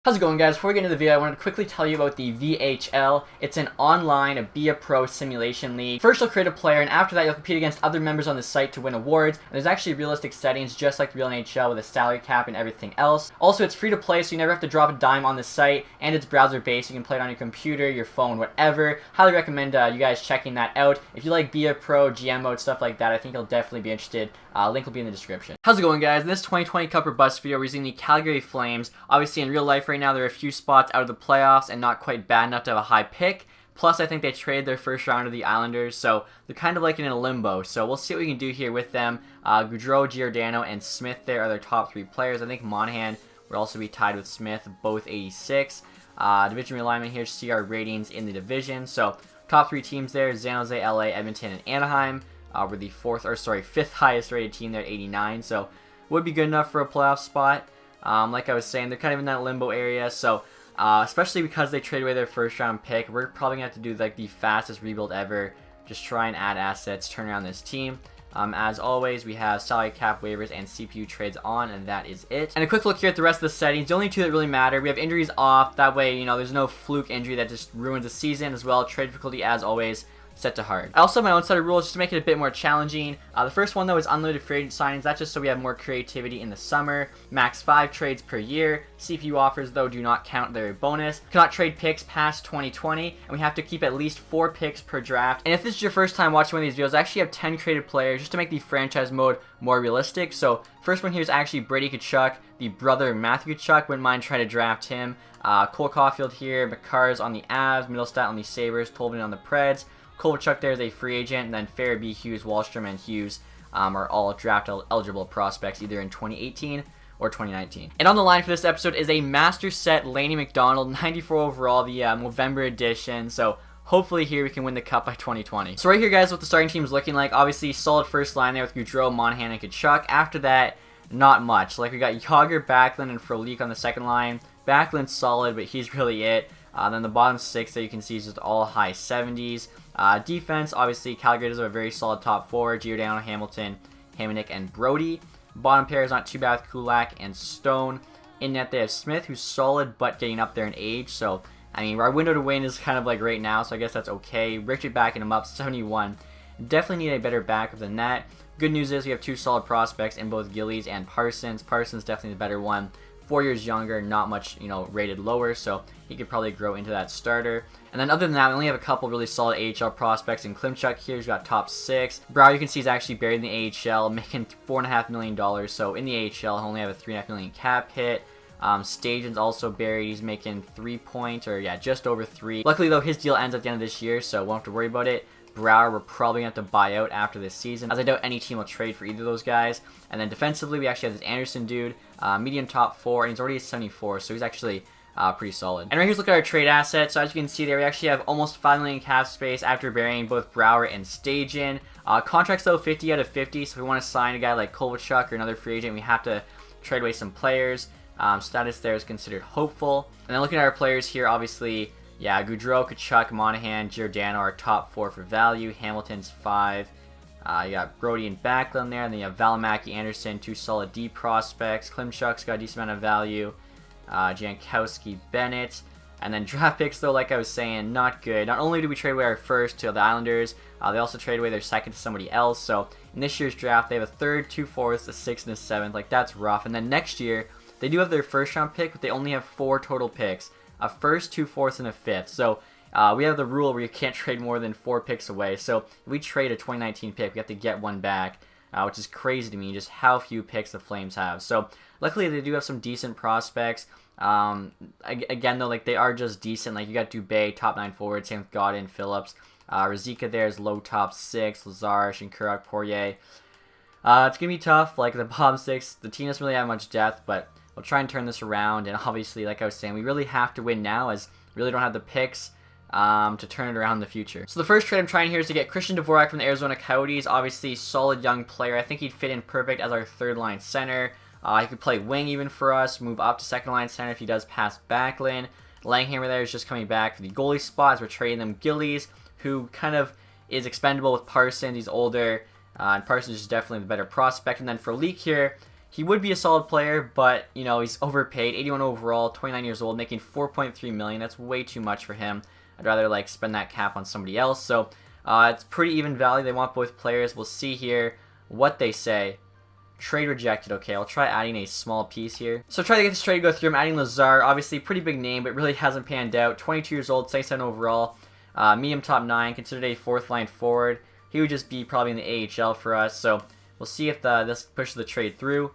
How's it going, guys? Before we get into the video, I wanted to quickly tell you about the VHL. It's an online Be a Pro simulation league. First, you'll create a player, and after that, you'll compete against other members on the site to win awards. And there's actually realistic settings, just like the real NHL, with a salary cap and everything else. Also, it's free to play, so you never have to drop a dime on the site, and it's browser-based. You can play it on your computer, your phone, whatever. Highly recommend you guys checking that out. If you like Be a Pro, GM mode, stuff like that, I think you'll definitely be interested. Link will be in the description. How's it going, guys? In this 2020 Cup or Bust video, we're using the Calgary Flames. Obviously, in real life right now, there are a few spots out of the playoffs and not quite bad enough to have a high pick. Plus, I think they traded their first round to the Islanders, so they're kind of like in a limbo. So we'll see what we can do here with them. Gaudreau, Giordano, and Smith there are their top three players. I think Monahan will also be tied with Smith, both 86. Division realignment here to see our ratings in the division. So top three teams there: San Jose, LA, Edmonton, and Anaheim. We're the fifth highest rated team there at 89. So would be good enough for a playoff spot. Like I was saying, they're kind of in that limbo area, so especially because they traded away their first round pick, we're probably going to have to do like the fastest rebuild ever. Just try and add assets, turn around this team. As always, we have salary cap waivers and CPU trades on, and that is it. And a quick look here at the rest of the settings. The only two that really matter, we have injuries off. That way, you know, there's no fluke injury that just ruins the season as well. Trade difficulty, as always, set to hard. I also have my own set of rules just to make it a bit more challenging. The first one, though, is unlimited free agent signings. That's just so we have more creativity in the summer. Max 5 trades per year. CPU offers, though, do not count their bonus. Cannot trade picks past 2020, and we have to keep at least 4 picks per draft. And if this is your first time watching one of these videos, I actually have 10 created players just to make the franchise mode more realistic. So first one here is actually Brady Tkachuk, the brother of Matthew Tkachuk. Wouldn't mind trying to draft him. Cole Caulfield here, McCarr's on the Avs, Middlestat on the Sabres, Tolvin on the Preds. Kovalchuk there is a free agent, and then Farabee, Hughes, Wallstrom, and Hughes are all draft eligible prospects either in 2018 or 2019. And on the line for this episode is a master set Laney McDonald, 94 overall, the November edition. So hopefully here we can win the Cup by 2020. So right here, guys, what the starting team is looking like. Obviously, solid first line there with Gaudreau, Monahan, and Tkachuk. After that, not much. Like, we got Yager, Backlund, and Frolik on the second line. Backlund's solid, but he's really it. Then the bottom 6 that you can see is just all high 70s. Defense, obviously, Calgary does have a very solid top 4. Giordano, Hamilton, Hamonic, and Brody. Bottom pair is not too bad with Kulak and Stone. In net, they have Smith, who's solid, but getting up there in age. So, I mean, our window to win is kind of like right now, so I guess that's okay. Richard backing him up, 71. Definitely need a better backup than that. Good news is we have 2 solid prospects in both Gillies and Parsons. Parsons definitely the better one. 4 years younger, not much, you know, rated lower, so he could probably grow into that starter. And then other than that, we only have a couple really solid AHL prospects in Klimchuk here. He's got top 6. Brower, you can see, is actually buried in the AHL, making $4.5 million. So in the AHL, he'll only have a $3.5 million cap hit. Stajan's also buried. He's making 3 points, or yeah, just over 3. Luckily, though, his deal ends at the end of this year, so won't have to worry about it. Brower, we're probably going to have to buy out after this season, as I doubt any team will trade for either of those guys. And then defensively, we actually have this Anderson dude, medium top 4, and he's already at 74, so he's actually pretty solid. And right here's look at our trade assets. So as you can see there, we actually have almost $5 million cap space after burying both Brower and Stajan. Contracts, though, 50 out of 50, so if we want to sign a guy like Kovalchuk or another free agent, we have to trade away some players. Status there is considered hopeful. And then looking at our players here, obviously, yeah, Gaudreau, Tkachuk, Monahan, Giordano are top 4 for value. Hamilton's 5. You got Brody and Backlund there. And then you have Valimaki, Anderson, 2 solid D prospects. Klimchuk's got a decent amount of value. Jankowski, Bennett. And then draft picks, though, like I was saying, not good. Not only did we trade away our first to the Islanders, they also traded away their second to somebody else. So in this year's draft, they have a 3rd, 2 4ths, a 6th, and a 7th. Like, that's rough. And then next year, they do have their first round pick, but they only have 4 total picks. A 1st, 2 4ths, and a 5th. So we have the rule where you can't trade more than 4 picks away. So if we trade a 2019 pick, we have to get one back, which is crazy to me, just how few picks the Flames have. So luckily, they do have some decent prospects. Again, though, like, they are just decent. Like, you got Dubé, top 9 forward, same with Godin, Phillips. Ruzicka there is low top 6, Lazar, Shinkurak, Poirier. It's going to be tough. Like, the bottom 6, the team doesn't really have much depth, but we'll try and turn this around. And obviously, like I was saying, we really have to win now, as we really don't have the picks to turn it around in the future. So the first trade I'm trying here is to get Christian Dvorak from the Arizona Coyotes. Obviously, solid young player. I think he'd fit in perfect as our 3rd line center. He could play wing even for us, move up to 2nd line center if he does pass Backlund. Langhammer there is just coming back for the goalie spots. We're trading them Gillies, who kind of is expendable with Parsons. He's older, and Parsons is definitely the better prospect. And then for Leak here, He would be a solid player, but, you know, he's overpaid. 81 overall, 29 years old, making $4.3 million. That's way too much for him. I'd rather, like, spend that cap on somebody else. So, it's pretty even value. They want both players. We'll see here what they say. Trade rejected. Okay, I'll try adding a small piece here. So try to get this trade to go through. I'm adding Lazar. Obviously, pretty big name, but really hasn't panned out. 22 years old, 77 overall. Medium top 9, considered a 4th line forward. He would just be probably in the AHL for us. So we'll see if this pushes the trade through.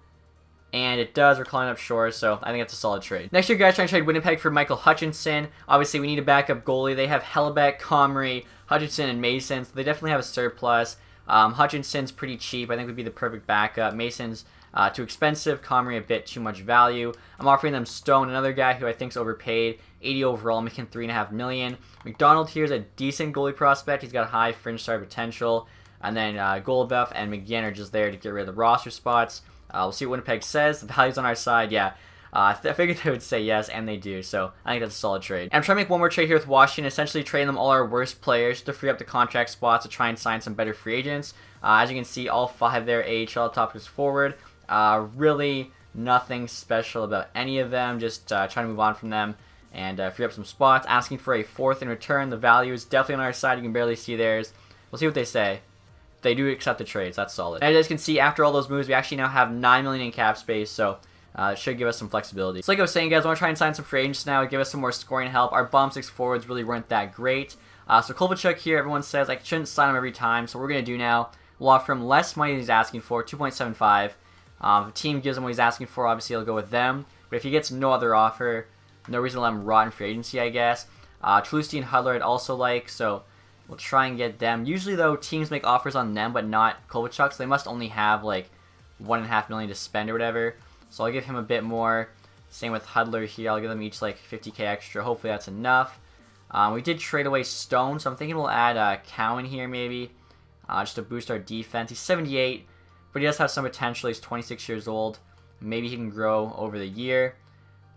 And it does. We're calling up short, so I think that's a solid trade. Next year, guys, trying to trade Winnipeg for Michael Hutchinson. Obviously, we need a backup goalie. They have Hellebuck, Comrie, Hutchinson, and Mason, so they definitely have a surplus. Hutchinson's pretty cheap. I think would be the perfect backup. Mason's too expensive. Comrie a bit too much value. I'm offering them Stone, another guy who I think's overpaid. 80 overall, making $3.5 million. McDonald here is a decent goalie prospect. He's got high fringe star potential. And then Golubev and McGinn are just there to get rid of the roster spots. We'll see what Winnipeg says. The value's on our side, yeah. I figured they would say yes, and they do, so I think that's a solid trade. And I'm trying to make one more trade here with Washington, essentially trading them all our worst players to free up the contract spots to try and sign some better free agents. As you can see, all 5 there, AHL top is forward. Really nothing special about any of them, just trying to move on from them and free up some spots. Asking for a 4th in return. The value is definitely on our side. You can barely see theirs. We'll see what they say. They do accept the trades. That's solid. And as you guys can see, after all those moves, we actually now have $9 million in cap space, so it should give us some flexibility. So like I was saying, guys, I want to try and sign some free agents now, give us some more scoring help. Our bottom 6 forwards really weren't that great. So Kovalchuk here, everyone says I shouldn't sign him every time, so what we're going to do now, we'll offer him less money than he's asking for, 2.75. If the team gives him what he's asking for, obviously he'll go with them. But if he gets no other offer, no reason to let him rot in free agency, I guess. Truliste and Hudler I'd also like, so we'll try and get them. Usually, though, teams make offers on them, but not Kovalchuk, so they must only have, like, $1.5 million to spend or whatever. So I'll give him a bit more. Same with Hudler here. I'll give them each, like, $50K extra. Hopefully that's enough. We did trade away Stone, so I'm thinking we'll add Cowan here, maybe, just to boost our defense. He's 78, but he does have some potential. He's 26 years old. Maybe he can grow over the year.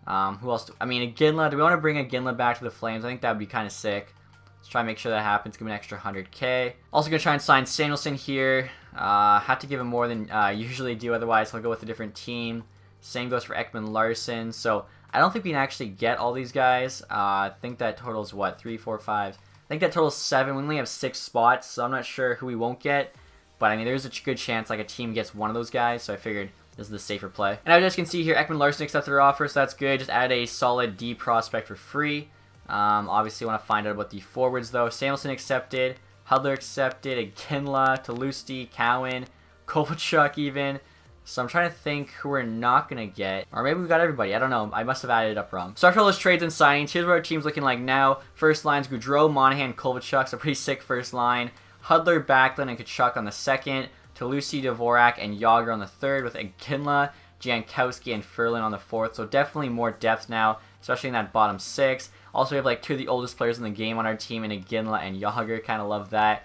Who else? I mean, Iginla. Do we want to bring Iginla back to the Flames? I think that would be kind of sick. Let's try and make sure that happens. Give him an extra 100K. Also going to try and sign Samuelson here. Have to give him more than usually do, otherwise he'll go with a different team. Same goes for Ekman Larson. So I don't think we can actually get all these guys. I think that totals what? 3, 4, 5. I think that totals 7. We only have 6 spots, so I'm not sure who we won't get. But I mean, there's a good chance like a team gets one of those guys, so I figured this is the safer play. And as you guys can see here, Ekman Larson accepted our offer, so that's good. Just add a solid D prospect for free. Obviously, want to find out about the forwards, though. Samuelson accepted. Hudler accepted. Iginla, Truliste, Cowan, Kovalchuk even. So I'm trying to think who we're not going to get. Or maybe we got everybody. I don't know. I must have added it up wrong. So after all those trades and signings, here's what our team's looking like now. First line's Gaudreau, Monahan, Kovalchuk. So pretty sick first line. Hudler, Backlund, and Kachuk on the second. Truliste, Dvorak, and Yager on the third, with Iginla, Jankowski, and Ferland on the fourth. So definitely more depth now, especially in that bottom 6. Also, we have like 2 of the oldest players in the game on our team, in Iginla and Yager. Kind of love that.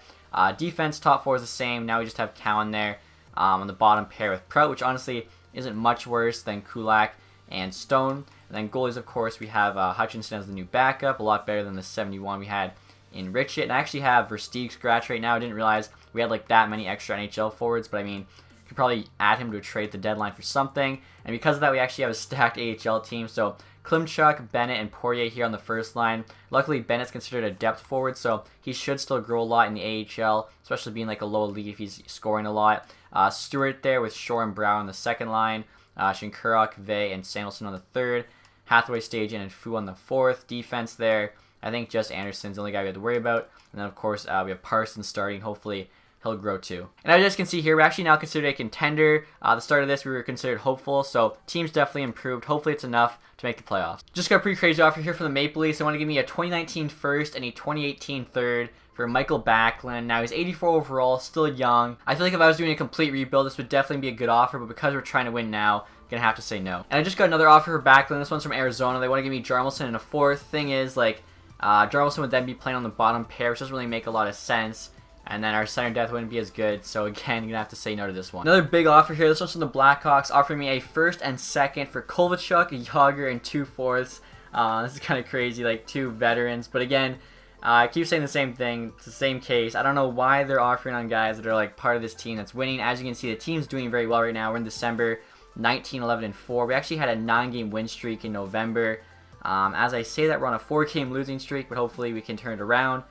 Defense, top 4 is the same. Now we just have Cowan there on the bottom pair with Prout, which honestly isn't much worse than Kulak and Stone. And then goalies, of course, we have Hutchinson as the new backup, a lot better than the 71 we had in Richett. And I actually have Versteeg scratch right now. I didn't realize we had like that many extra NHL forwards, but I mean, you could probably add him to a trade at the deadline for something. And because of that, we actually have a stacked AHL team. So Klimchuk, Bennett, and Poirier here on the first line. Luckily, Bennett's considered a depth forward, so he should still grow a lot in the AHL, especially being like a low league if he's scoring a lot. Stewart there with Shore and Brown on the second line. Shinkurok, Vey, and Samuelson on the third. Hathaway, Stajan, and Fu on the fourth. Defense there, I think just Anderson's the only guy we have to worry about. And then, of course, we have Parsons starting. Hopefully, he'll grow too. And as you guys can see here, we're actually now considered a contender. The start of this, we were considered hopeful, so team's definitely improved. Hopefully, it's enough to make the playoffs. Just got a pretty crazy offer here from the Maple Leafs. They want to give me a 2019 first and a 2018 third for Michael Backlund. Now, he's 84 overall, still young. I feel like if I was doing a complete rebuild, this would definitely be a good offer, but because we're trying to win now, I'm gonna have to say no. And I just got another offer for Backlund. This one's from Arizona. They want to give me Jarmelson in a fourth. Thing is, like, Jarmelson would then be playing on the bottom pair, which doesn't really make a lot of sense. And then our center depth wouldn't be as good. So again, you're gonna have to say no to this one. Another big offer here. This one's from the Blackhawks, offering me a first and second for Kovalchuk, Yager, and 2 fourths. This is kind of crazy, like 2 veterans. But again, I keep saying the same thing. It's the same case. I don't know why they're offering on guys that are like part of this team that's winning. As you can see, the team's doing very well right now. We're in December. 19, 11, and 4. We actually had a 9-game win streak in November. As I say that, we're on a 4-game losing streak, but hopefully we can turn it around.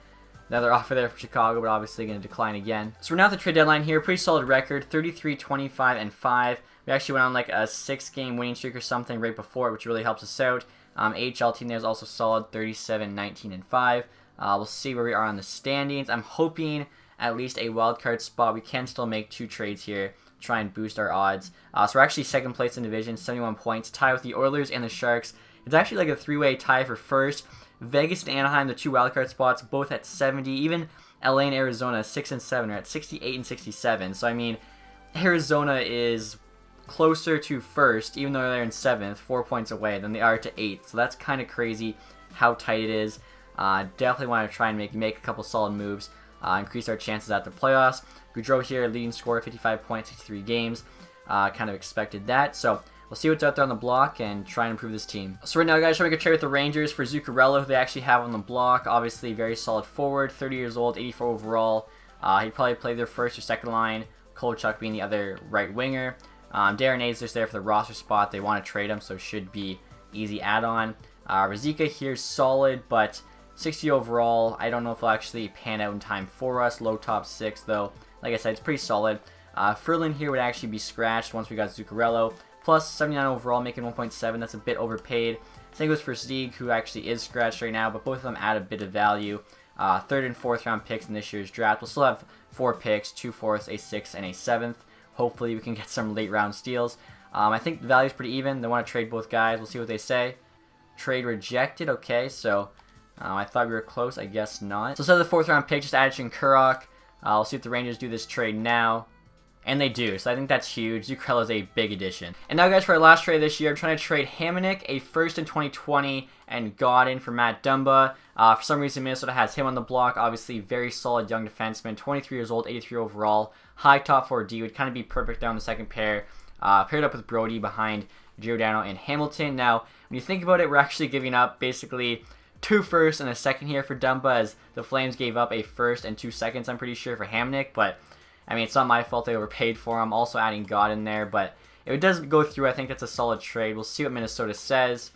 Another offer there from Chicago, but obviously going to decline again. So we're now at the trade deadline here. Pretty solid record, 33, 25, and 5. We actually went on like a 6-game winning streak or something right before it, which really helps us out. AHL team there is also solid, 37, 19, and 5. We'll see where we are on the standings. I'm hoping at least a wildcard spot. We can still make 2 trades here, try and boost our odds. So we're actually 2nd place in division, 71 points, tie with the Oilers and the Sharks. It's actually like a 3-way tie for first. Vegas and Anaheim, the 2 wildcard spots, both at 70. Even LA and Arizona, 6 and 7, are at 68 and 67. So I mean, Arizona is closer to first, even though they're in 7th, 4 points away, than they are to 8th. So that's kind of crazy how tight it is. Definitely want to try and make a couple solid moves, increase our chances at the playoffs. Gaudreau here, leading scorer, 55 points, 63 games. Kind of expected that. So we'll see what's out there on the block and try and improve this team. So right now, guys, trying to make a trade with the Rangers for Zuccarello, who they actually have on the block. Obviously, very solid forward, 30 years old, 84 overall. He'd probably play their 1st or 2nd line. Kovalchuk being the other right winger. Darrenay's just there for the roster spot. They want to trade him, so should be easy add-on. Ruzicka here's solid, but 60 overall. I don't know if he'll actually pan out in time for us. Low top 6, though. Like I said, it's pretty solid. Ferland here would actually be scratched once we got Zuccarello. Plus 79 overall, making 1.7. That's a bit overpaid. Same goes for Stieg, who actually is scratched right now, but both of them add a bit of value. 3rd and 4th round picks in this year's draft. We'll still have 4 picks, 2 4ths, a 6th, and a 7th. Hopefully we can get some late round steals. I think the value is pretty even. They want to trade both guys. We'll see what they say. Trade rejected. Okay, so I thought we were close. I guess not. So instead of the 4th round pick, just added Shinkurok. We'll see if the Rangers do this trade now. And they do, so I think that's huge. Zuccarello is a big addition. And now, guys, for our last trade this year, I'm trying to trade Hamonic, a 1st in 2020, and Godin for Matt Dumba. For some reason, Minnesota has him on the block. Obviously, very solid young defenseman, 23 years old, 83 overall. High top 4D, would kind of be perfect there on the 2nd pair. Paired up with Brody behind Giordano and Hamilton. Now, when you think about it, we're actually giving up basically 2 firsts and a 2nd here for Dumba, as the Flames gave up a 1st and 2 seconds, I'm pretty sure, for Hamonic, but I mean, it's not my fault they overpaid for him. Also adding God in there, but if it doesn't go through, I think that's a solid trade. We'll see what Minnesota says.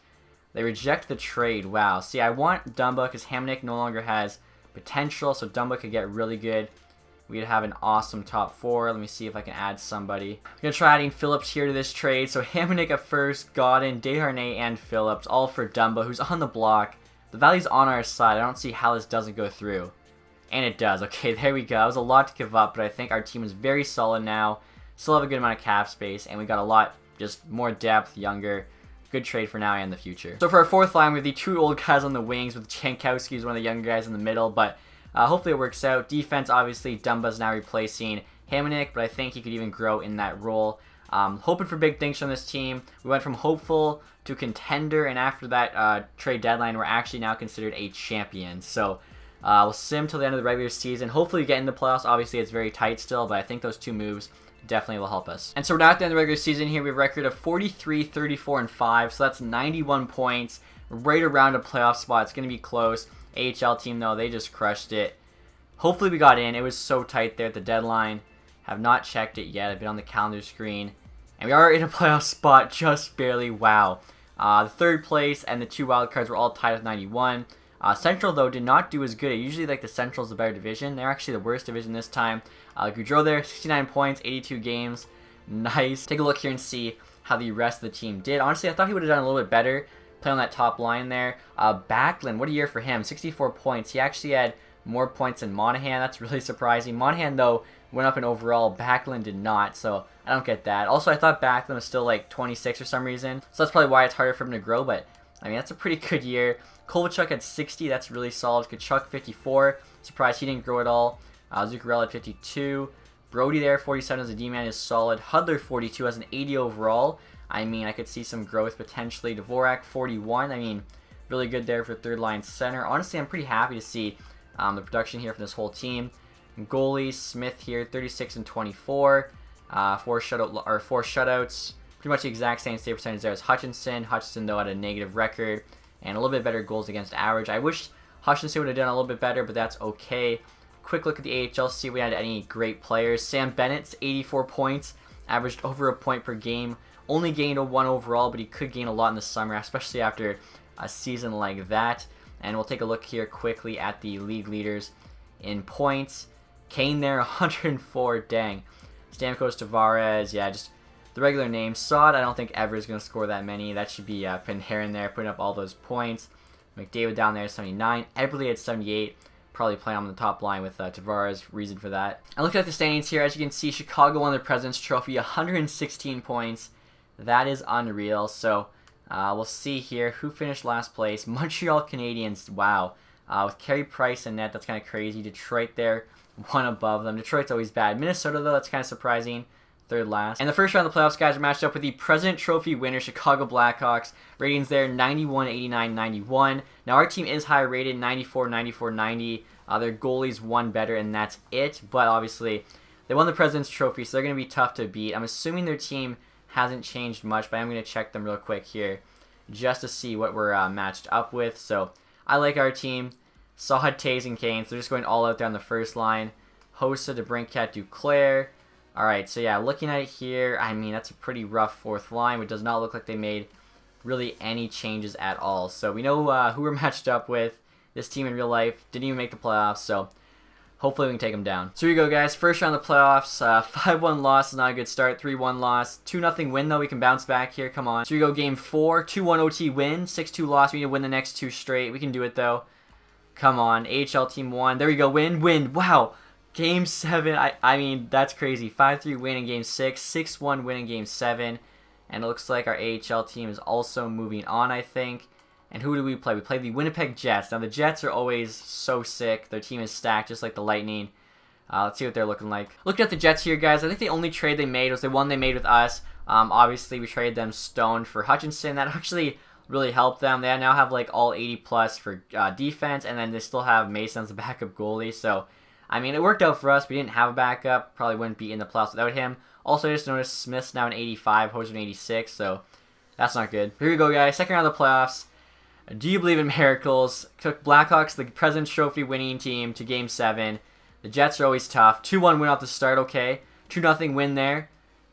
They reject the trade. Wow. See, I want Dumba because Hamonic no longer has potential, so Dumba could get really good. We'd have an awesome top 4. Let me see if I can add somebody. I'm going to try adding Phillips here to this trade. So Hamonic at 1st, Godin, Desharnais, and Phillips, all for Dumba, who's on the block. The value's on our side. I don't see how this doesn't go through. And it does. Okay, there we go. It was a lot to give up, but I think our team is very solid now. Still have a good amount of cap space, and we got a lot, just more depth, younger. Good trade for now and the future. So for our 4th line, we have the 2 old guys on the wings, with Jankowski as one of the younger guys in the middle, but hopefully it works out. Defense, obviously, Dumba's now replacing Hamonic, but I think he could even grow in that role. Hoping for big things from this team. We went from hopeful to contender, and after that trade deadline, we're actually now considered a champion. So we'll sim till the end of the regular season. Hopefully we get in the playoffs. Obviously, it's very tight still, but I think those 2 moves definitely will help us. And so we're now at the end of the regular season here. We have a record of 43, 34, and 5. So that's 91 points. Right around a playoff spot. It's going to be close. AHL team, though, they just crushed it. Hopefully we got in. It was so tight there at the deadline. Have not checked it yet. I've been on the calendar screen. And we are in a playoff spot just barely. Wow. The 3rd place and the 2 wild cards were all tied with 91. Central, though, did not do as good. Usually, like, the Central's the better division. They're actually the worst division this time. Gaudreau there, 69 points, 82 games. Nice. Take a look here and see how the rest of the team did. Honestly, I thought he would have done a little bit better playing on that top line there. Backlund, what a year for him. 64 points. He actually had more points than Monahan. That's really surprising. Monahan, though, went up in overall. Backlund did not, so I don't get that. Also, I thought Backlund was still, like, 26 for some reason. So that's probably why it's harder for him to grow, but I mean, that's a pretty good year. Kovalchuk at 60, that's really solid. Kachuk 54, surprised he didn't grow at all. Zuccarello at 52. Brody there, 47 as a D-man is solid. Hudler 42 as an 80 overall. I mean, I could see some growth potentially. Dvorak 41, I mean, really good there for 3rd line center. Honestly, I'm pretty happy to see the production here for this whole team. Goalie, Smith here, 36 and 24. 4 shutouts. Pretty much the exact same save percentage there as Hutchinson. Hutchinson, though, had a negative record and a little bit better goals against average. I wish Hutchinson would have done a little bit better, but that's okay. Quick look at the AHL, see if we had any great players. Sam Bennett's 84 points, averaged over a point per game. only gained a 1 overall, but he could gain a lot in the summer, especially after a season like that. And we'll take a look here quickly at the league leaders in points. Kane there, 104, dang. Stamkos, Tavares, yeah, just the regular names. Saad, I don't think ever is going to score that many. That should be Panarin there, putting up all those points. McDavid down there, 79. Eberle at 78. Probably playing on the top line with Tavares, reason for that. I looked at the standings here. As you can see, Chicago won the President's Trophy, 116 points. That is unreal. So we'll see here who finished last place. Montreal Canadiens, wow. With Carey Price and net, that's kind of crazy. Detroit there, one above them. Detroit's always bad. Minnesota, though, that's kind of surprising. Third last. And the first round of the playoffs, guys, are matched up with the President Trophy winner, Chicago Blackhawks. Ratings there, 91, 89, 91. Now, our team is higher rated, 94, 94, 90. Their goalie's one better, and that's it. But obviously, they won the President's Trophy, so they're going to be tough to beat. I'm assuming their team hasn't changed much, but I'm going to check them real quick here just to see what we're matched up with. So, I like our team. Saad, Taves, and Kane. So they're just going all out there on the first line. Hossa, DeBrincat, Duclair. Alright, so yeah, looking at it here, I mean, that's a pretty rough fourth line. It does not look like they made really any changes at all. So we know who we're matched up with. This team in real life didn't even make the playoffs, so hopefully we can take them down. So here we go, guys. First round of the playoffs. 5-1 loss is not a good start. 3-1 loss. 2-0 win, though. We can bounce back here. Come on. So here we go, game 4. 2-1 OT win. 6-2 loss. We need to win the next 2 straight. We can do it, though. Come on. AHL team 1. There we go. Win. Win. Wow. Game 7, I mean, that's crazy. 5-3 win in Game 6, 6-1 win in Game 7, and it looks like our AHL team is also moving on, I think. And who do we play? We play the Winnipeg Jets. Now, the Jets are always so sick. Their team is stacked, just like the Lightning. Let's see what they're looking like. Looking at the Jets here, guys, I think the only trade they made was the one they made with us. Obviously, we traded them Stone for Hutchinson. That actually really helped them. They now have, like, all 80-plus for defense, and then they still have Mason as the backup goalie, so I mean, it worked out for us. We didn't have a backup. Probably wouldn't be in the playoffs without him. Also, I just noticed Smith's now an 85, Hoser an 86, so that's not good. Here we go, guys. Second round of the playoffs. Do you believe in miracles? Took Blackhawks, the President's Trophy winning team, to Game 7. The Jets are always tough. 2-1 win off the start, okay. 2-0 win there.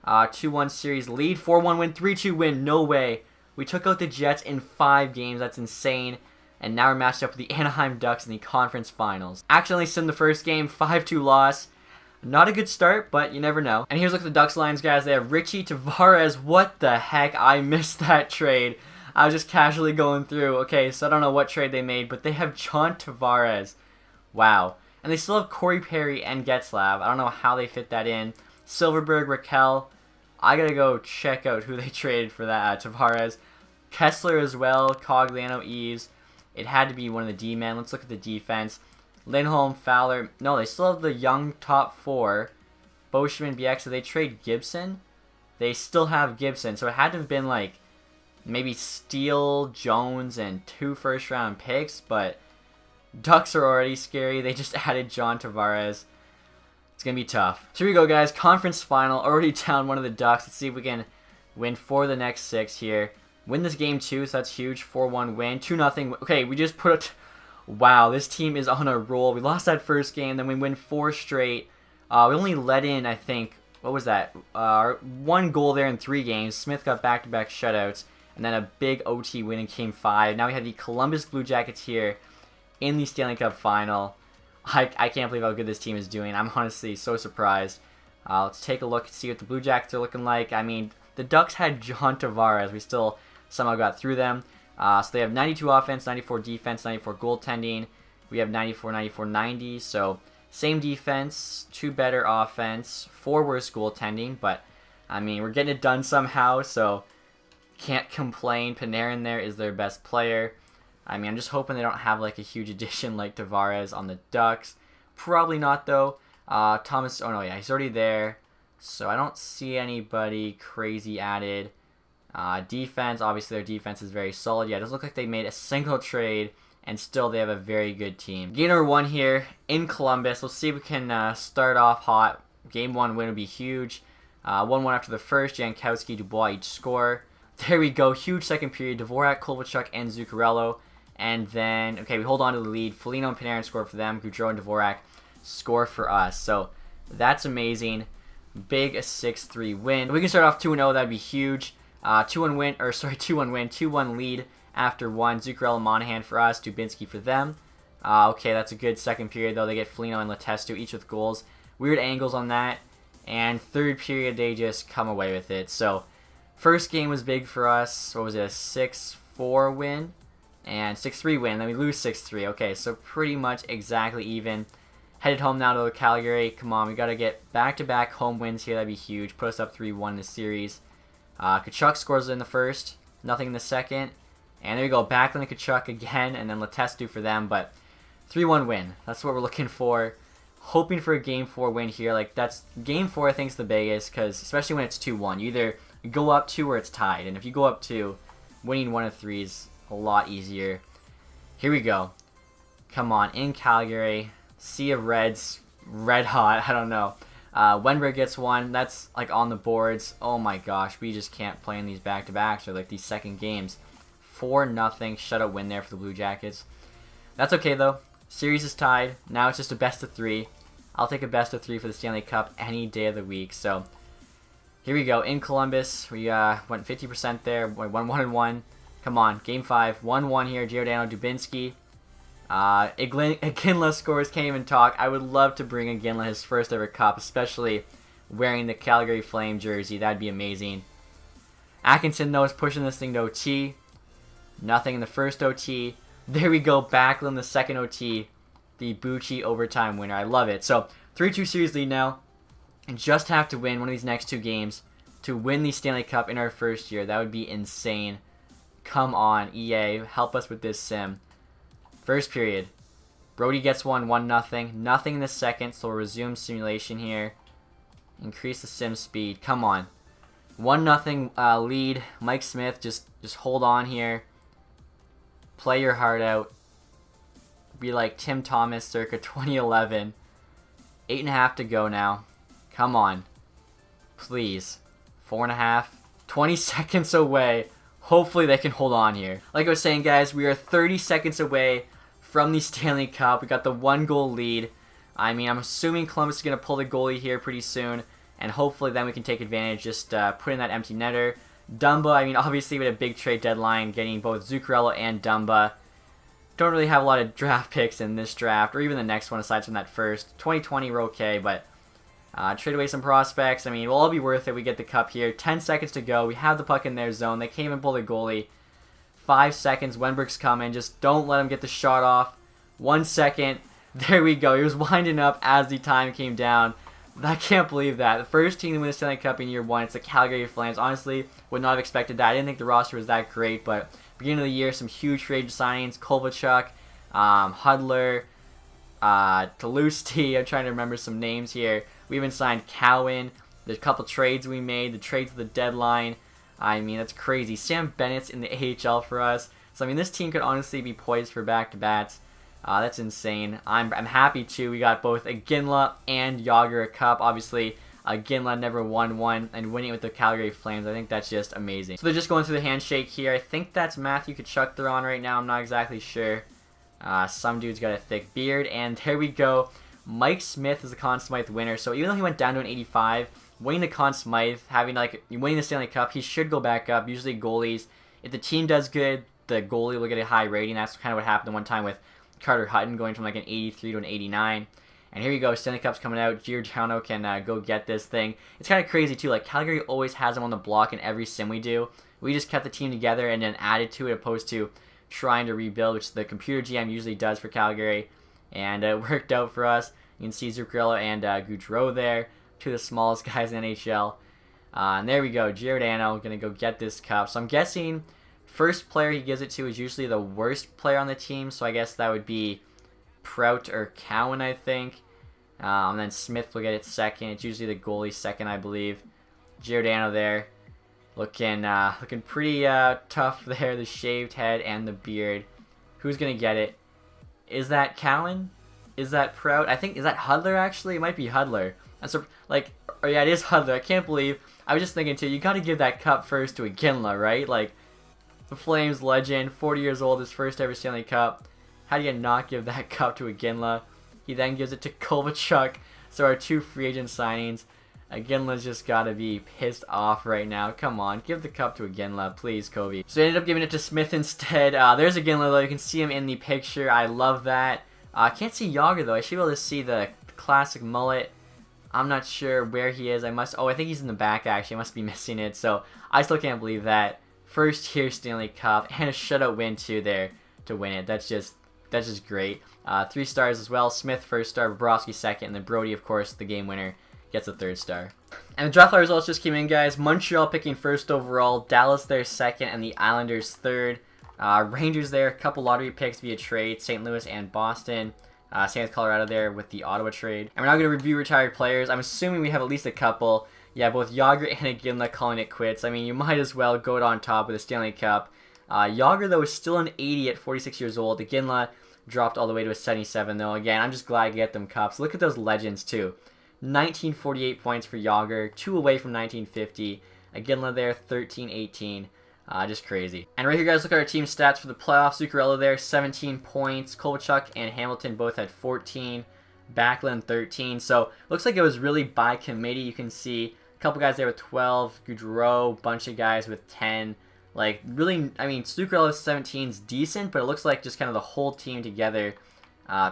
2-1 series lead. 4-1 win. 3-2 win. No way. We took out the Jets in 5 games. That's insane. And now we're matched up with the Anaheim Ducks in the conference finals. Accidentally simmed the first game, 5-2 loss. Not a good start, but you never know. And here's a look at the Ducks lines, guys. They have Richie, Tavares. What the heck? I missed that trade. I was just casually going through. Okay, so I don't know what trade they made, but they have John Tavares. Wow. And they still have Corey Perry and Getzlav. I don't know how they fit that in. Silverberg, Raquel. I gotta go check out who they traded for that Tavares. Kessler as well. Cogliano, Eves. It had to be one of the D-men. Let's look at the defense. Lindholm, Fowler. No, they still have the young top 4. Boschman, Bieksa. They trade Gibson. They still have Gibson. So it had to have been like maybe Steele, Jones, and 2 first-round picks. But Ducks are already scary. They just added John Tavares. It's going to be tough. So here we go, guys. Conference final. Already down one of the Ducks. Let's see if we can win 4 of the next 6 here. Win this game too, so that's huge. 4-1 win. 2-0. Okay, we just put it. Wow, this team is on a roll. We lost that first game, then we win 4 straight. We only let in, I think, what was that? 1 goal there in 3 games. Smith got back-to-back shutouts, and then a big OT win in Game 5. Now we have the Columbus Blue Jackets here in the Stanley Cup final. I can't believe how good this team is doing. I'm honestly so surprised. Let's take a look and see what the Blue Jackets are looking like. I mean, the Ducks had John Tavares. We still somehow got through them. So they have 92 offense, 94 defense, 94 goaltending. We have 94, 94, 90. So same defense, 2 better offense, 4 worse goaltending. But, I mean, we're getting it done somehow, so can't complain. Panarin there is their best player. I mean, I'm just hoping they don't have, like, a huge addition like Tavares on the Ducks. Probably not, though. Thomas, oh no, yeah, he's already there. So I don't see anybody crazy added. Defense, obviously their defense is very solid. Yeah, it doesn't look like they made a single trade, and still they have a very good team. Game number 1 here in Columbus. Let's see if we can start off hot. Game 1 win would be huge. 1-1 after the first. Jankowski, Dubois each score. There we go. Huge second period. Dvorak, Kovalchuk, and Zuccarello. And then, okay, we hold on to the lead. Foligno and Panarin score for them. Gaudreau and Dvorak score for us. So that's amazing. Big 6-3 win. If we can start off 2-0, that'd be huge. 2-1 win, or sorry, 2-1 win, 2-1 lead after one. Zuccarello, Monahan for us, Dubinsky for them. Okay, that's a good second period, though. They get Foligno and Letestu, each with goals. Weird angles on that. And third period, they just come away with it. So, first game was big for us. What was it, a 6-4 win? And 6-3 win. Then we lose 6-3. Okay, so pretty much exactly even. Headed home now to Calgary. Come on, we got to get back-to-back home wins here. That'd be huge. Put us up 3-1 in the series. Tkachuk scores in the first. Nothing in the second. And there we go. Backlund and Tkachuk again. And then Letestu for them. But 3-1 win. That's what we're looking for. Hoping for a Game 4 win here. Like, that's Game 4, I think, is the biggest, because especially when it's 2-1, you either go up 2 or it's tied. And if you go up 2, winning 1 of 3 is a lot easier. Here we go. Come on, in Calgary. Sea of Reds. Red hot. I don't know. Wenberg gets one. That's, like, on the boards. Oh, my gosh. We just can't play in these back-to-backs or, like, these second games. 4-0 shutout win there for the Blue Jackets. That's okay, though. Series is tied. Now it's just a best of 3. I'll take a best of 3 for the Stanley Cup any day of the week. So here we go. In Columbus, we went 50% there. Went 1-1. Come on, Game 5. 1-1 here. Giordano, Dubinsky. Iginla scores. Can't even talk. I would love to bring Iginla his first ever cup, especially wearing the Calgary Flame jersey. That'd be amazing. Atkinson, though, is pushing this thing to OT. Nothing in the first OT. There we go, Backlund, the second OT, the Bucci overtime winner. I love it. So, 3-2 series lead now, and just have to win one of these next 2 games to win the Stanley Cup in our first year. That would be insane. Come on, EA, help us with this sim. First period, Brody gets one, 1-0. Nothing in the second, so we'll resume simulation here. Increase the sim speed. Come on. 1-0 lead. Mike Smith, just hold on here. Play your heart out. Be like Tim Thomas circa 2011. 8.5 to go now. Come on. Please. 4.5. 20 seconds away. Hopefully they can hold on here. Like I was saying, guys, we are 30 seconds away from the Stanley Cup. We got the 1-goal lead. I mean, I'm assuming Columbus is going to pull the goalie here pretty soon. And hopefully then we can take advantage. Just put in that empty netter. Dumba, I mean, obviously with a big trade deadline, getting both Zuccarello and Dumba. Don't really have a lot of draft picks in this draft, or even the next one aside from that first. 2020 we're okay, but trade away some prospects. I mean, it'll all be worth it. We get the cup here. 10 seconds to go. We have the puck in their zone. They can't even pull the goalie. 5 seconds. Wenberg's coming. Just don't let him get the shot off. 1 second. There we go. He was winding up as the time came down. I can't believe that. The first team to win the Stanley Cup in year 1, it's the Calgary Flames. Honestly, would not have expected that. I didn't think the roster was that great, but beginning of the year, some huge trade signings. Kovalchuk, Hudler, Talusti. I'm trying to remember some names here. We even signed Cowan. There's a couple trades we made. The trades at the deadline. I mean, that's crazy. Sam Bennett's in the AHL for us. So, I mean, this team could honestly be poised for back-to-backs. That's insane. I'm happy too. We got both Iginla and Yager a cup. Obviously, Iginla never won one, and winning with the Calgary Flames, I think that's just amazing. So they're just going through the handshake here. I think that's Matthew Tkachuk they're on right now. I'm not exactly sure. Some dude's got a thick beard, and there we go. Mike Smith is the Conn Smythe winner. So even though he went down to an 85, winning the Conn Smythe, winning the Stanley Cup, he should go back up. Usually goalies, if the team does good, the goalie will get a high rating. That's kind of what happened one time with Carter Hutton, going from like an 83 to an 89. And here we go, Stanley Cup's coming out. Giordano can go get this thing. It's kind of crazy too, like Calgary always has him on the block in every sim we do. We just kept the team together and then added to it, opposed to trying to rebuild, which the computer GM usually does for Calgary. And it worked out for us. You can see Zuccarello and Gaudreau there, two of the smallest guys in NHL. And there we go, Giordano going to go get this cup. So I'm guessing first player he gives it to is usually the worst player on the team, so I guess that would be Prout or Cowan, I think. And then Smith will get it second. It's usually the goalie second, I believe. Giordano there, looking pretty tough there. The shaved head and the beard. Who's gonna get it? Is that Cowan? Is that Prout? I think, is that Hudler actually? It might be Hudler. Oh yeah, it is Hudler. I can't believe. I was just thinking too. You got to give that cup first to Iginla, right? Like, the Flames legend, 40 years old, his first ever Stanley Cup. How do you not give that cup to Iginla? He then gives it to Kovalchuk. So our two free agent signings. Iginla's just gotta be pissed off right now. Come on, give the cup to Iginla, please, Kobe. So he ended up giving it to Smith instead. There's Iginla though. You can see him in the picture. I love that. I can't see Yager though. I should be able to see the classic mullet. I'm not sure where he is. Oh, I think he's in the back actually. I must be missing it. So I still can't believe that. First tier Stanley Cup and a shutout win too there to win it. That's just great. 3 stars as well. Smith first star, Bobrovsky second, and then Brody, of course, the game winner, gets a 3rd star. And the draft lottery results just came in, guys. Montreal picking first overall, Dallas there second, and the Islanders 3rd. Rangers there, a couple lottery picks via trade, St. Louis and Boston. Same with Colorado there with the Ottawa trade. And we're now going to review retired players. I'm assuming we have at least a couple. Yeah, both Yager and Iginla calling it quits. I mean, you might as well go on top with the Stanley Cup. Yager, though, is still an 80 at 46 years old. Iginla dropped all the way to a 77, though. Again, I'm just glad to get them cups. Look at those legends, too. 1948 points for Yager, 2 away from 1950. Iginla there, 1318. Just crazy. And right here, guys, look at our team stats for the playoffs. Zuccarello there, 17 points. Kovalchuk and Hamilton both had 14. Backlund, 13. So, looks like it was really by committee. You can see a couple guys there with 12. Goudreau, bunch of guys with 10. Like, really, I mean, Zuccarello's 17 is decent, but it looks like just kind of the whole team together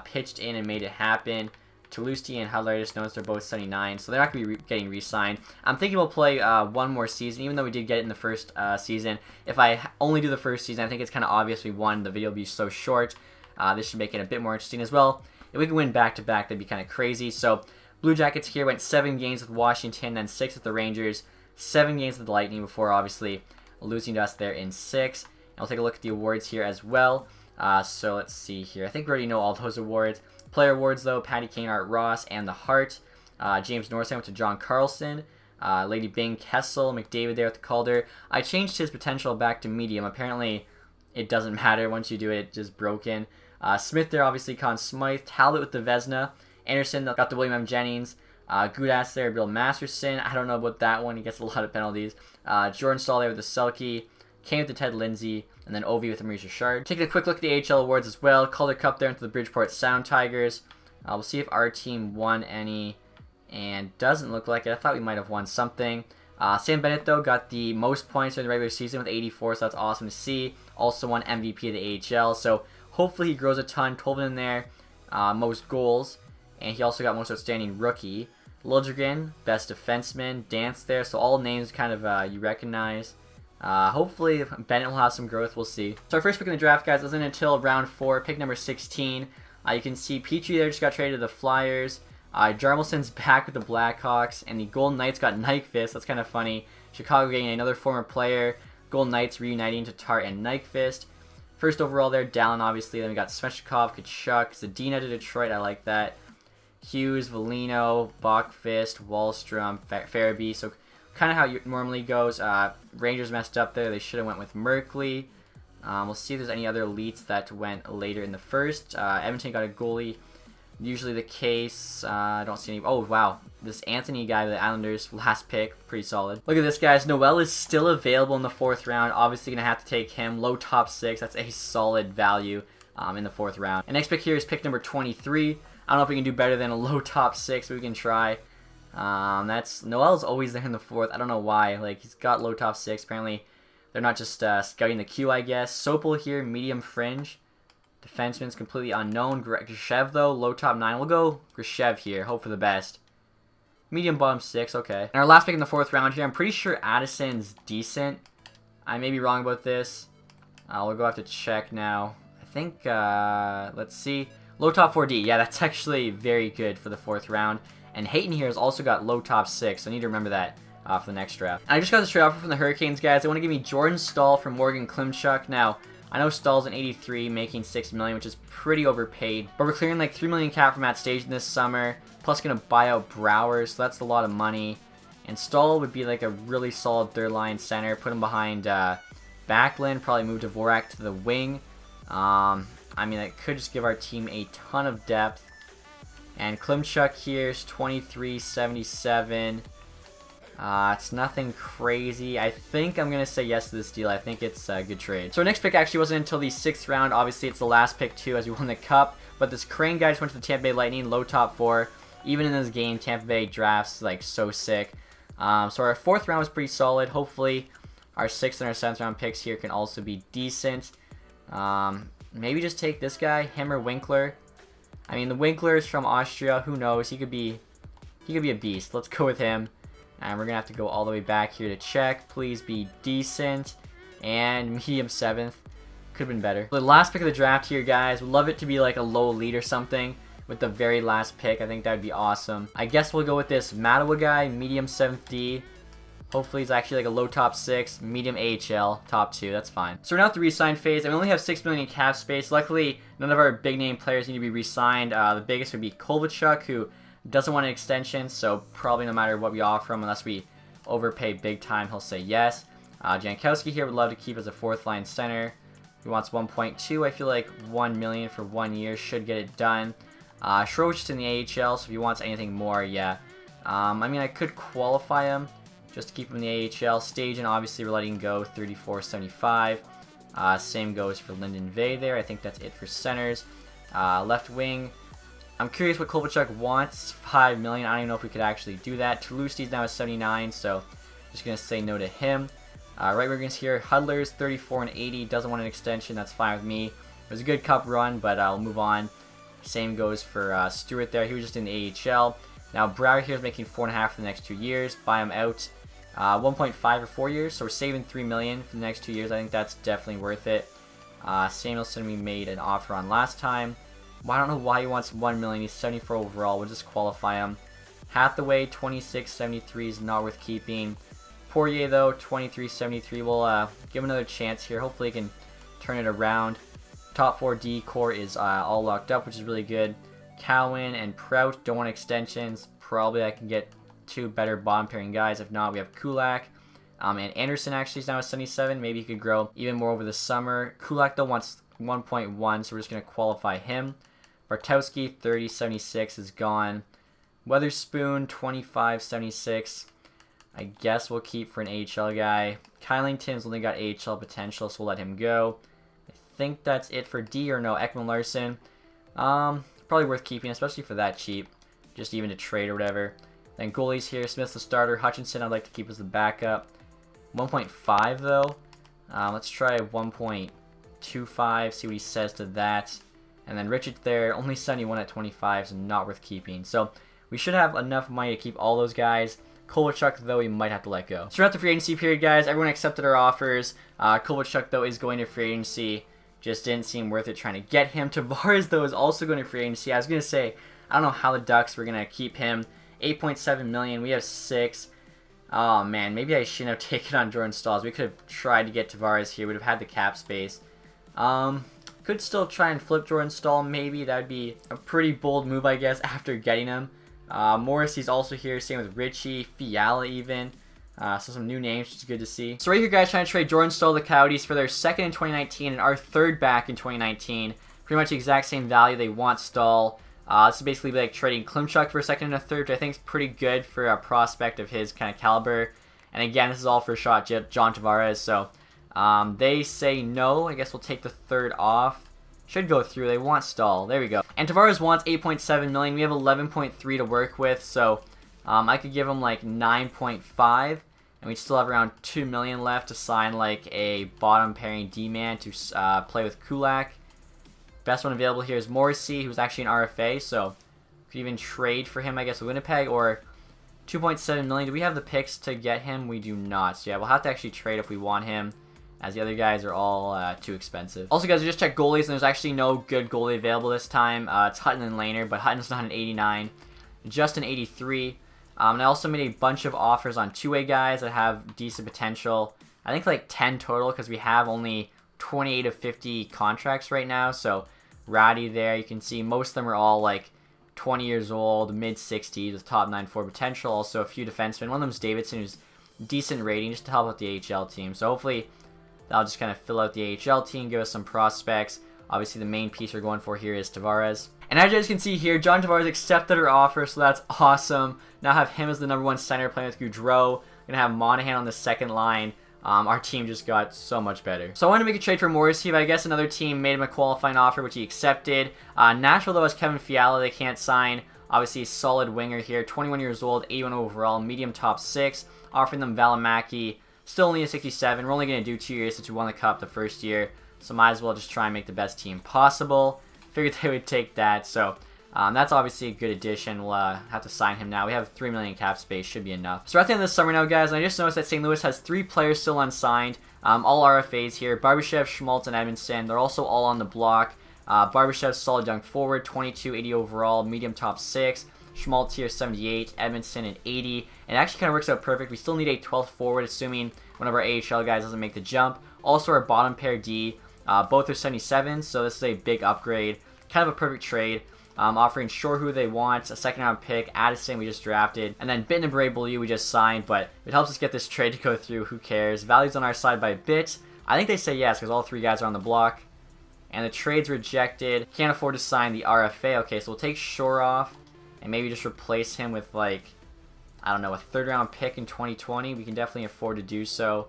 pitched in and made it happen. Toulouse and Hudler, I just noticed they're both 79, so they're not going to be getting re-signed. I'm thinking we'll play one more season, even though we did get it in the first season. If I only do the first season, I think it's kind of obvious we won. The video will be so short. This should make it a bit more interesting as well. If we can win back-to-back, that'd be kind of crazy. So, Blue Jackets here went 7 games with Washington, then 6 with the Rangers, 7 games with the Lightning before, obviously, losing to us there in 6. And we'll take a look at the awards here as well. So, let's see here. I think we already know all those awards. Player awards, though, Patty Kane, Art Ross, and the Hart. James Norris went to John Carlson. Lady Bing, Kessel, McDavid there with the Calder. I changed his potential back to medium. Apparently, it doesn't matter once you do it. It's just broken. Smith there, obviously, Conn Smythe. Talbot with the Vezina. Anderson got the William M. Jennings. Gudas there, Bill Masterson. I don't know about that one. He gets a lot of penalties. Jordan Stahl there with the Selke. Kane with the Ted Lindsay. And then Ovi with the Maurice Richard. Taking a quick look at the AHL awards as well. Calder Cup there into the Bridgeport Sound Tigers. We'll see if our team won any. And doesn't look like it. I thought we might have won something. Sam Bennett, though, got the most points during the regular season with 84, so that's awesome to see. Also won MVP of the AHL, so hopefully he grows a ton. 12 in there, most goals. And he also got most outstanding rookie. Liljegren, best defenseman. Dance there, so all names kind of you recognize. Hopefully Bennett will have some growth. We'll see. So our first pick in the draft, guys, wasn't until round 4, pick number 16. You can see Petrie there just got traded to the Flyers. Jarmelsson's back with the Blackhawks, and the Golden Knights got Nyquist. That's kind of funny. Chicago getting another former player. Golden Knights reuniting Tatar and Nyquist. First overall there, Dallin, obviously. Then we got Svechnikov, Kachuk, Zadina to Detroit. I like that. Hughes, Velino, Bachfist, Wallstrom, Farabee. So kind of how it normally goes. Rangers messed up there. They should have went with Merkley. We'll see if there's any other elites that went later in the first. Edmonton got a goalie. Usually the case. I don't see any. Oh, wow. This Anthony guy with the Islanders, last pick. Pretty solid. Look at this, guys. Noel is still available in the 4th round. Obviously going to have to take him. Low top 6. That's a solid value in the 4th round. And next pick here is pick number 23. I don't know if we can do better than a low top 6, but we can try. Noel's always there in the 4th. I don't know why. Like, he's got low top 6. Apparently, they're not just scouting the queue, I guess. Sopel here, medium fringe. Defenseman's completely unknown. Grishev, though, low top 9. We'll go Grishev here. Hope for the best. Medium bottom 6, okay. And our last pick in the 4th round here, I'm pretty sure Addison's decent. I may be wrong about this. We'll go have to check now. I think, let's see. Low top 4D. Yeah, that's actually very good for the 4th round. And Hayton here has also got low top 6, so I need to remember that for the next draft. And I just got this trade offer from the Hurricanes, guys. They want to give me Jordan Stahl for Morgan Klimchuk. Now, I know Stahl's an 83, making $6 million, which is pretty overpaid. But we're clearing like $3 million cap for Matt Stajan this summer. Plus going to buy out Brouwer, so that's a lot of money. And Stahl would be like a really solid 3rd-line center. Put him behind Backlund. Probably move Dvorak to the wing. I mean, that could just give our team a ton of depth. And Klimchuk here is 23.77. It's nothing crazy. I think I'm going to say yes to this deal. I think it's a good trade. So our next pick actually wasn't until the 6th round. Obviously, it's the last pick too as we won the cup. But this Crane guy just went to the Tampa Bay Lightning, low top 4. even in this game, Tampa Bay drafts like so sick. So our 4th round was pretty solid. Hopefully our 6th and our 7th round picks here can also be decent. Maybe just take this guy, him or Winkler. I mean, the Winkler is from Austria. Who knows? He could be a beast. Let's go with him. And we're gonna have to go all the way back here to check. Please be decent. And medium 7th. Could have been better. The last pick of the draft here, guys. Would love it to be like a low lead or something with the very last pick. I think that would be awesome. I guess we'll go with this Mattawa guy, medium 7th D. Hopefully he's actually like a low top 6, medium AHL, top 2. That's fine. So we're now at the re-sign phase, and we only have 6 million in cap space. Luckily, none of our big name players need to be re-signed. The biggest would be Kovalchuk, who doesn't want an extension, so probably no matter what we offer him, unless we overpay big time, he'll say yes. Jankowski here would love to keep as a 4th line center. He wants 1.2. I feel like 1 million for 1 year should get it done. Schroeder's in the AHL, so if he wants anything more, yeah. I mean, I could qualify him just to keep him in the AHL. Stajan, obviously, we're letting go, 34.75. Same goes for Lyndon Vey there. I think that's it for centers. Left wing, I'm curious what Kovalchuk wants. 5 million. I don't even know if we could actually do that. Toulouse's now at 79, so just going to say no to him. Right wingers here, Hudler's 34 and 80. Doesn't want an extension. That's fine with me. It was a good cup run, but I'll move on. Same goes for Stewart there. He was just in the AHL. Now, Brower here is making 4.5 for the next 2 years. Buy him out. 1.5 for 4 years, so we're saving 3 million for the next 2 years. I think that's definitely worth it. Samuelson we made an offer on last time. Well, I don't know why he wants 1 million. He's 74 overall. We'll just qualify him. Hathaway 26.73 is not worth keeping. Poirier though 23.73. We'll give him another chance here. Hopefully he can turn it around. Top 4 D core is all locked up, which is really good. Cowan and Prout don't want extensions. Probably I can get 2 better bottom pairing guys. If not, we have Kulak. And Anderson actually is now at 77. Maybe he could grow even more over the summer. Kulak though wants 1.1, so we're just going to qualify him. Bartowski 30.76 is gone. Weatherspoon 25.76. I guess we'll keep for an AHL guy. Kylington's only got AHL potential, so we'll let him go. I think that's it for D, or no, Ekman Larson. Probably worth keeping, especially for that cheap. Just even to trade or whatever. Then goalies here, Smith's the starter. Hutchinson I'd like to keep as the backup. 1.5 though. Let's try 1.25, see what he says to that. And then Richards there, only 71 at 25, so not worth keeping. So we should have enough money to keep all those guys. Kovalchuk, though, we might have to let go. So throughout the free agency period, guys, everyone accepted our offers. Kovalchuk, though, is going to free agency. Just didn't seem worth it trying to get him. Tavares, though, is also going to free agency. I was going to say, I don't know how the Ducks were going to keep him. 8.7 million. We have 6. Oh, man. Maybe I shouldn't have taken on Jordan Stalls. We could have tried to get Tavares here. We'd have had the cap space. Could still try and flip Jordan Staal, maybe. That would be a pretty bold move, I guess, after getting him. Morrissey's also here. Same with Richie. Fiala, even. So some new names, which is good to see. So right here, guys, trying to trade Jordan Staal to the Coyotes for their 2nd in 2019 and our 3rd back in 2019. Pretty much the exact same value. They want Staal. This is basically like trading Klimchuk for a 2nd and a 3rd, which I think is pretty good for a prospect of his kind of caliber. And again, this is all for a shot, John Tavares. So they say no. I guess we'll take the 3rd off. Should go through. They want Staal. There we go. And Tavares wants 8.7 million. We have 11.3 to work with. So I could give him like 9.5. And we'd still have around 2 million left to sign like a bottom pairing D-man to play with Kulak. Best one available here is Morrissey, who's actually an RFA. So could even trade for him, I guess, with Winnipeg. Or 2.7 million. Do we have the picks to get him? We do not. So yeah, we'll have to actually trade if we want him, as the other guys are all too expensive. Also, guys, I just checked goalies, and there's actually no good goalie available this time. It's Hutton and Lehner, but Hutton's not an 89. Just an 83. And I also made a bunch of offers on two-way guys that have decent potential. I think like 10 total, because we have only 28 of 50 contracts right now. So Ratty there, you can see most of them are all like 20 years old, mid-60s with top 9-4 potential. Also a few defensemen. One of them is Davidson, who's decent rating, just to help out the AHL team. So hopefully that'll just kind of fill out the AHL team, give us some prospects. Obviously, the main piece we're going for here is Tavares. And as you guys can see here, John Tavares accepted our offer, so that's awesome. Now have him as the #1 center playing with Gaudreau. We're going to have Monahan on the second line. Our team just got so much better. So I wanted to make a trade for Morrissey, but I guess another team made him a qualifying offer, which he accepted. Nashville, though, has Kevin Fiala they can't sign. Obviously, a solid winger here. 21 years old, 81 overall, medium top 6. Offering them Valimaki. Still only a 67. We're only going to do 2 years since we won the Cup the first year. So might as well just try and make the best team possible. Figured they would take that. So that's obviously a good addition. We'll have to sign him now. We have 3 million cap space. Should be enough. So we're at the end of the summer now, guys. And I just noticed that St. Louis has 3 players still unsigned. All RFAs here. Barbashev, Schmaltz, and Edmondson. They're also all on the block. Barbashev's solid young forward, 22, 80 overall, medium top 6. Schmaltz here, 78. Edmondson at 80. And it actually kind of works out perfect. We still need a 12th forward, assuming one of our AHL guys doesn't make the jump. Also, our bottom pair D, both are 77, so this is a big upgrade. Kind of a perfect trade. Offering Shore who they want, a second-round pick, Addison we just drafted, and then Bitten and Blue we just signed, but it helps us get this trade to go through. Who cares? Value's on our side by a bit. I think they say yes because all 3 guys are on the block. And the trade's rejected. Can't afford to sign the RFA. Okay, so we'll take Shore off and maybe just replace him with, like, I don't know, a 3rd-round pick in 2020. We can definitely afford to do so.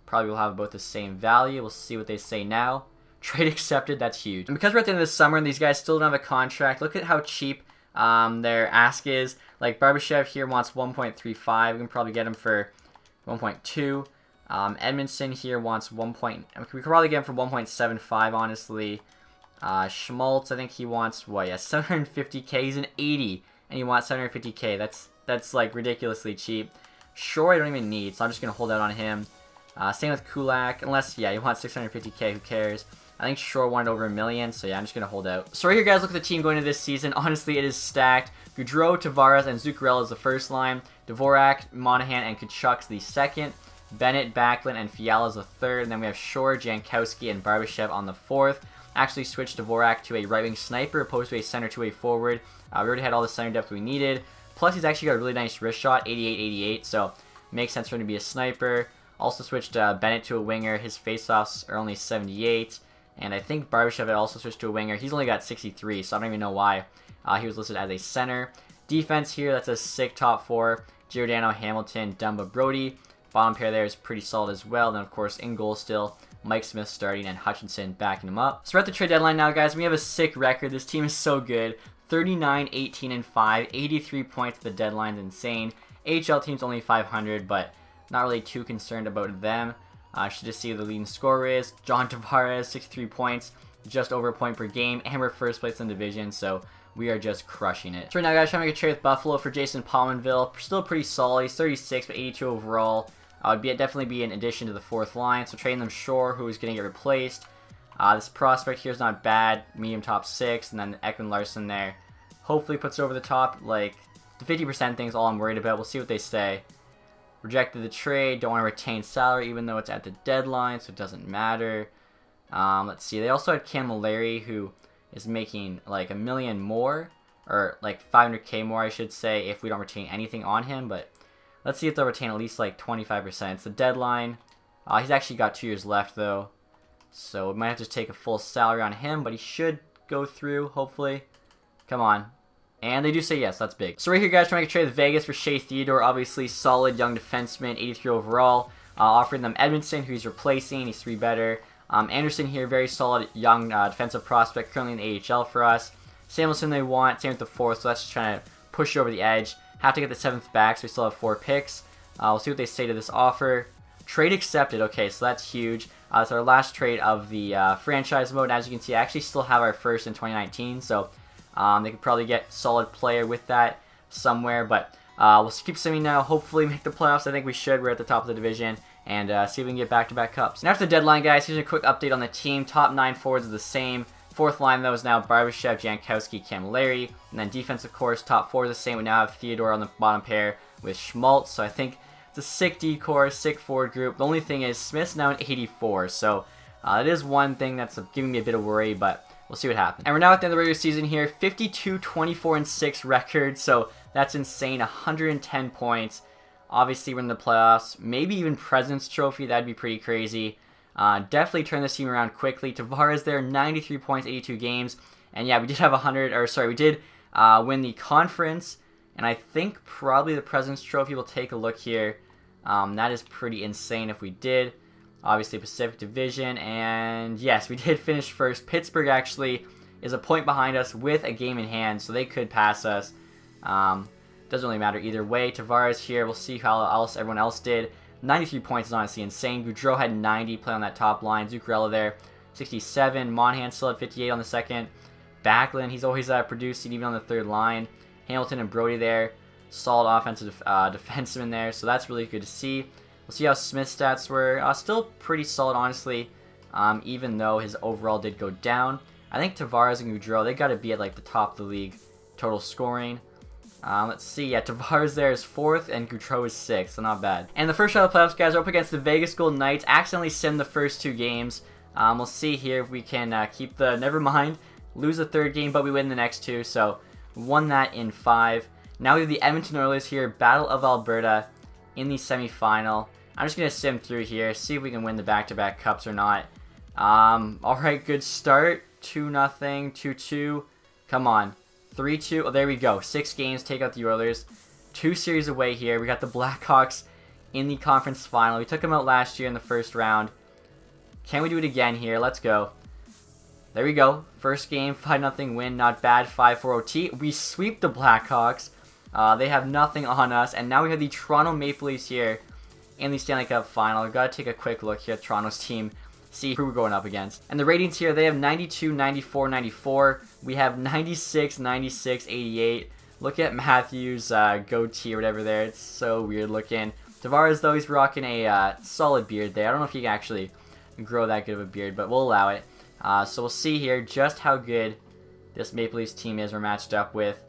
Probably will have both the same value. We'll see what they say now. Trade accepted. That's huge. And because we're at the end of the summer and these guys still don't have a contract, look at how cheap their ask is. Like, Barbashev here wants 1.35. We can probably get him for 1.2. Edmondson here wants we could probably get him for 1.75, honestly. Schmaltz, I think he wants, what, yeah, 750k. He's an 80, and he wants 750k. That's like ridiculously cheap. Shore I don't even need, so I'm just going to hold out on him. Same with Kulak, unless, yeah, he wants 650k, who cares? I think Shore wanted over $1 million, so yeah, I'm just going to hold out. So right here, guys, look at the team going into this season. Honestly, it is stacked. Gaudreau, Tavares, and Zuccarello is the first line. Dvorak, Monahan, and Kachuk's the second. Bennett, Backlund, and Fiala's the third. And then we have Shore, Jankowski, and Barbashev on the fourth. Actually switched Dvorak to a right-wing sniper opposed to a center to a forward. We already had all the center depth we needed. Plus, he's actually got a really nice wrist shot, 88-88, so makes sense for him to be a sniper. Also switched Bennett to a winger. His faceoffs are only 78. And I think Barbashev had also switched to a winger. He's only got 63, so I don't even know why he was listed as a center. Defense here, that's a sick top 4. Giordano, Hamilton, Dumba, Brody. Bottom pair there is pretty solid as well. Then, of course, in goal still, Mike Smith starting and Hutchinson backing him up. So we're at the trade deadline now, guys. We have a sick record. This team is so good. 39, 18, and 5. 83 points at the deadline. Insane. AHL team's only 500, but not really too concerned about them. Should just see who the leading scorer is. John Tavares, 63 points. Just over a point per game. And we're first place in the division, so we are just crushing it. So right now, guys, trying to make a trade with Buffalo for Jason Pominville. Still pretty solid. He's 36, but 82 overall. Would definitely be an addition to the 4th line. So trading them Shore, who is going to get replaced. This prospect here is not bad. Medium top 6. And then Ekman Larson there. Hopefully puts it over the top. Like, the 50% thing is all I'm worried about. We'll see what they say. Rejected the trade. Don't want to retain salary, even though it's at the deadline, so it doesn't matter. Let's see. They also had Camilleri, who is making like $1 million more. Or like 500k more, I should say, if we don't retain anything on him. But let's see if they'll retain at least like 25%. It's the deadline. He's actually got 2 years left, though. So we might have to take a full salary on him, but he should go through, hopefully. Come on. And they do say yes, that's big. So right here, guys, trying to make a trade with Vegas for Shea Theodore. Obviously, solid young defenseman, 83 overall. Offering them Edmondson, who he's replacing. He's 3 better. Anderson here, very solid young defensive prospect, currently in the AHL for us. Samuelson they want, same with the 4th, so that's just trying to push over the edge. Have to get the 7th back, so we still have 4 picks. We'll see what they say to this offer. Trade accepted. Okay, so that's huge. It's our last trade of the franchise mode. And as you can see, I actually still have our first in 2019, so they could probably get solid player with that somewhere. But we'll keep swimming now. Hopefully make the playoffs. I think we should. We're at the top of the division. And see if we can get back-to-back cups. And after the deadline, guys, here's a quick update on the team. Top 9 forwards are the same. 4th line, though, is now Barbashev, Jankowski, Camilleri. And then defense, of course, top 4 is the same. We now have Theodore on the bottom pair with Schmaltz. So I think it's a sick D-core, sick forward group. The only thing is Smith's now an 84. So it is one thing that's giving me a bit of worry, but we'll see what happens. And we're now at the end of the regular season here. 52, 24, and 6 record. So that's insane. 110 points. Obviously, we're in the playoffs. Maybe even President's Trophy. That'd be pretty crazy. Definitely turn this team around quickly. Tavares there, 93 points, 82 games. And yeah, we did have we did win the conference. And I think probably the President's Trophy. We'll take a look here. That is pretty insane if we did. Obviously, Pacific Division. And yes, we did finish first. Pittsburgh actually is a point behind us with a game in hand, so they could pass us. Doesn't really matter either way. Tavares here, we'll see how else everyone else did. 93 points is honestly insane. Gaudreau had 90, playing on that top line. Zuccarello there, 67. Monahan still at 58 on the second. Backlund, he's always producing even on the third line. Hamilton and Brody there. Solid offensive defenseman there, so that's really good to see. We'll see how Smith's stats were. Still pretty solid, honestly, even though his overall did go down. I think Tavares and Gaudreau, they got to be at like the top of the league total scoring. Let's see. Yeah, Tavares there is 4th and Gaudreau is 6th, so not bad. And the first round of playoffs, guys, are up against the Vegas Golden Knights. Accidentally simmed the first 2 games. We'll see here if we can keep the... Never mind. Lose the 3rd game, but we win the next 2, so won that in 5. Now we have the Edmonton Oilers here, Battle of Alberta in the semifinal. I'm just going to sim through here, see if we can win the back-to-back cups or not. Alright, good start. 2-0, 2-2. Come on. 3-2. Oh, there we go. 6 games, take out the Oilers. 2 series away here. We got the Blackhawks in the conference final. We took them out last year in the first round. Can we do it again here? Let's go. There we go. First game, 5-0 win. Not bad. 5-4 OT. We sweep the Blackhawks. They have nothing on us. And now we have the Toronto Maple Leafs here in the Stanley Cup final. We've got to take a quick look here at Toronto's team. See who we're going up against. And the ratings here, they have 92, 94, 94. We have 96, 96, 88. Look at Matthews' goatee or whatever there. It's so weird looking. Tavares, though, he's rocking a solid beard there. I don't know if he can actually grow that good of a beard, but we'll allow it. So we'll see here just how good this Maple Leafs team is we're matched up with.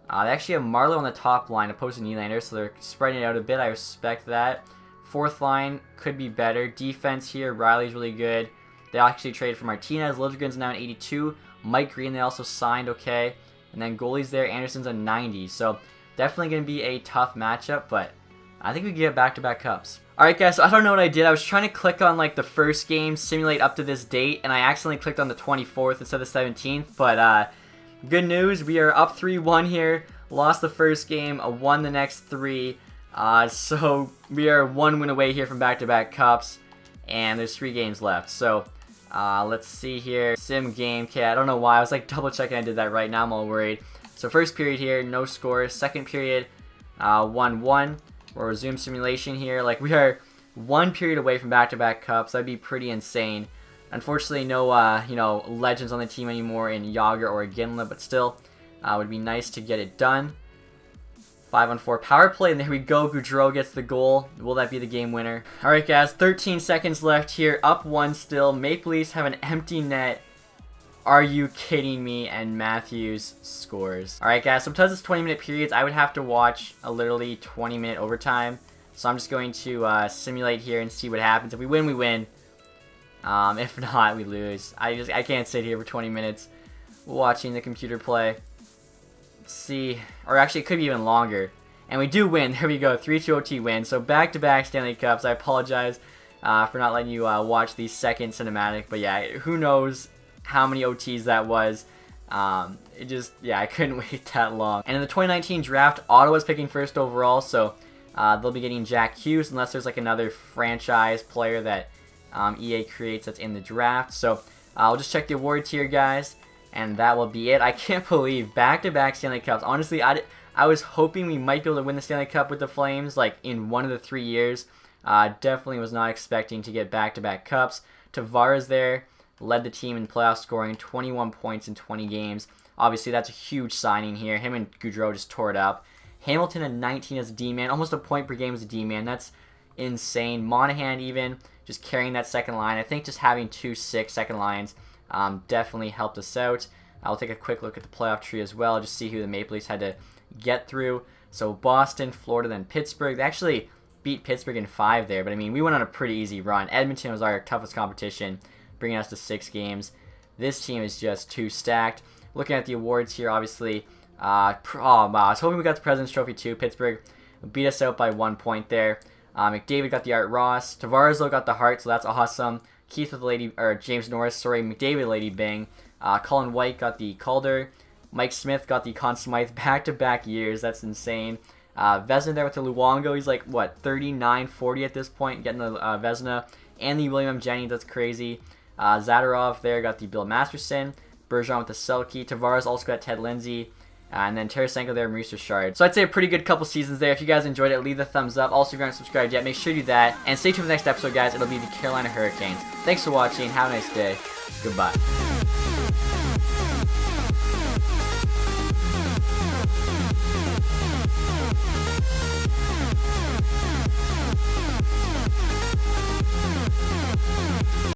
They actually have Marleau on the top line opposed to Nylander, so they're spreading it out a bit. I respect that. 4th line could be better. Defense here, Riley's really good. They actually traded for Martinez. Liljegren's now an 82. Mike Green, they also signed, okay. And then goalies there, Anderson's a 90. So definitely going to be a tough matchup, but I think we can get back-to-back cups. Alright guys, so I don't know what I did. I was trying to click on like the first game, simulate up to this date, and I accidentally clicked on the 24th instead of the 17th. But good news, we are up 3-1 here. Lost the first game, won the next 3. So we are 1 win away here from back-to-back cups, and there's 3 games left. So let's see here. Sim game. Okay, I don't know why. I was like double checking I did that right. Now I'm all worried. So first period here, no scores. Second period, 1-1. We'll resume simulation here. Like we are 1 period away from back-to-back cups. That'd be pretty insane. Unfortunately, no you know, legends on the team anymore in Yager or Ginla, but still, would be nice to get it done. 5-on-4 power play, and there we go. Gaudreau gets the goal. Will that be the game winner? Alright guys, 13 seconds left here. Up 1 still. Maple Leafs have an empty net. Are you kidding me? And Matthews scores. Alright guys, so because it's 20-minute periods, I would have to watch a literally 20-minute overtime. So I'm just going to simulate here and see what happens. If we win, we win. If not, we lose. I can't sit here for 20 minutes watching the computer play. See, or actually it could be even longer, and we do win. There we go, 3-2 OT win. So back-to-back Stanley Cups. I apologize for not letting you watch the second cinematic, but yeah, who knows how many OTs that was. It just, yeah, I couldn't wait that long. And in the 2019 draft, Ottawa's picking first overall, so they'll be getting Jack Hughes unless there's like another franchise player that EA creates that's in the draft. So I'll just check the awards here, guys. And that will be it. I can't believe back-to-back Stanley Cups. Honestly, I was hoping we might be able to win the Stanley Cup with the Flames, like, in 1 of the 3 years. Definitely was not expecting to get back-to-back cups. Tavares there led the team in playoff scoring, 21 points in 20 games. Obviously, that's a huge signing here. Him and Gaudreau just tore it up. Hamilton at 19 as a D-man, almost a point per game as a D-man. That's insane. Monahan even just carrying that second line. I think just having 2 6 second lines definitely helped us out. I'll take a quick look at the playoff tree as well, just see who the Maple Leafs had to get through. So Boston, Florida, then Pittsburgh. They actually beat Pittsburgh in 5 there, but I mean, we went on a pretty easy run. Edmonton was our toughest competition, bringing us to 6 games. This team is just too stacked. Looking at the awards here, obviously, I was hoping we got the President's Trophy too. Pittsburgh beat us out by 1 point there. McDavid got the Art Ross. Tavares though got the Hart, so that's awesome. Keith with the Lady, or James Norris, sorry, McDavid Lady Bing. Colin White got the Calder. Mike Smith got the Conn Smythe back-to-back years. That's insane. Vezina there with the Luongo. He's like, what, 39, 40 at this point, getting the Vezina. And the William Jennings, that's crazy. Zadorov there got the Bill Masterson. Bergeron with the Selke. Tavares also got Ted Lindsay. And then Tarasenko there, Maurice Richard. So I'd say a pretty good couple seasons there. If you guys enjoyed it, leave the thumbs up. Also, if you aren't subscribed yet, make sure you do that. And stay tuned for the next episode, guys. It'll be the Carolina Hurricanes. Thanks for watching. Have a nice day. Goodbye.